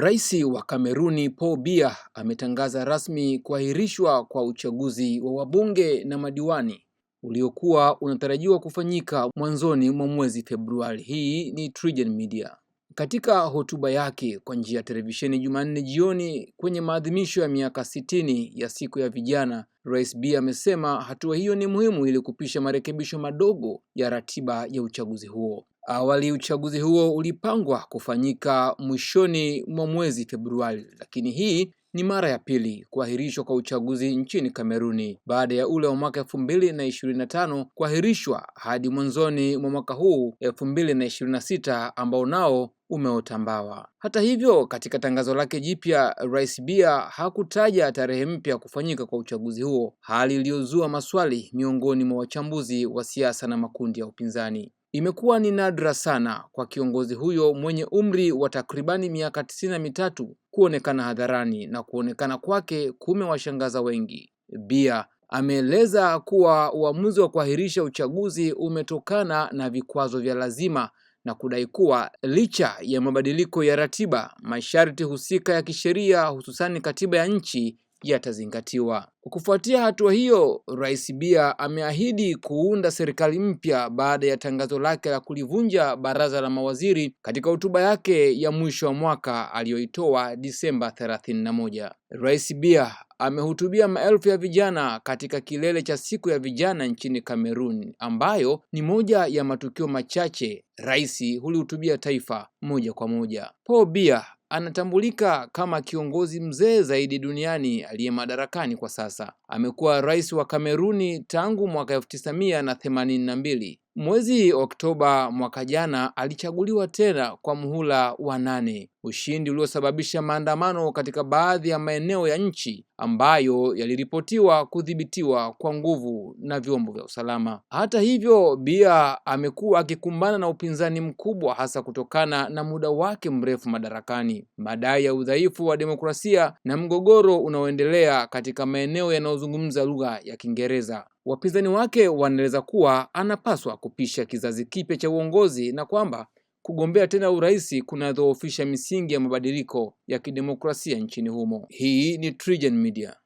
Rais wa Kameruni Paul Biya ametangaza rasmi kuahirishwa kwa uchaguzi wa wabunge na madiwani uliokuwa unatarajiwa kufanyika mwanzoni mwa mwezi Februari. Hii ni TriGen Media. Katika hotuba yake kwa njia ya televisheni Jumanne jioni kwenye maadhimisho ya miaka 60 ya siku ya vijana, Rais Biya amesema hatua hiyo ni muhimu ili kupisha marekebisho madogo ya ratiba ya uchaguzi huo. Awali uchaguzi huo ulipangwa kufanyika mwishoni mwa mwezi Februari, lakini hii ni mara ya pili kuahirishwa kwa uchaguzi nchini Kameruni baada ya ule wa mwaka 2025 kuahirishwa hadi mwanzoni mwa mwaka huu 2026 ambao nao umeota mbawa. Hata hivyo, katika tangazo lake jipya, Rais Biya hakutaja tarehe mpya kufanyika kwa uchaguzi huo, hali iliyozua maswali miongoni mwa wachambuzi wa siasa na makundi ya upinzani. Imekuwa ni nadra sana kwa kiongozi huyo mwenye umri wa takribani miaka 93 kuonekana hadharani, na kuonekana kwake kumewashangaza wengi. Biya ameeleza kuwa uamuzi wa kuahirisha uchaguzi umetokana na vikwazo vya lazima na kudai kuwa licha ya mabadiliko ya ratiba, masharti husika ya kisheria hususani katiba ya nchi yatazingatiwa. Kufuatia hatua hiyo, Rais Biya ameahidi kuunda serikali mpya baada ya tangazo lake la kulivunja baraza la mawaziri katika hotuba yake ya mwisho wa mwaka aliyoitoa Disemba 31. Rais Biya amehutubia maelfu ya vijana katika kilele cha siku ya vijana nchini Kamerun, ambayo ni moja ya matukio machache rais hulihutubia taifa moja kwa moja. Paul Biya anatambulika kama kiongozi mzee zaidi duniani aliye madarakani kwa sasa. Amekuwa rais wa Kameruni tangu mwaka 1982. Mwezi Oktoba mwaka jana alichaguliwa tena kwa muhula wa 8, ushindi uliosababisha maandamano katika baadhi ya maeneo ya nchi ambayo yaliripotiwa kudhibitiwa kwa nguvu na vyombo vya usalama. Hata hivyo, Biya amekuwa akikumbana na upinzani mkubwa, hasa kutokana na muda wake mrefu madarakani, madai ya udhaifu wa demokrasia na mgogoro unaoendelea katika maeneo yanayozungumza lugha ya Kiingereza. Wapinzani wake wanaeleza kuwa anapaswa kupisha kizazi kipya cha uongozi na kwamba kugombea tena urais kunadhoofisha misingi ya mabadiliko ya kidemokrasia nchini humo. Hii ni TriGen Media.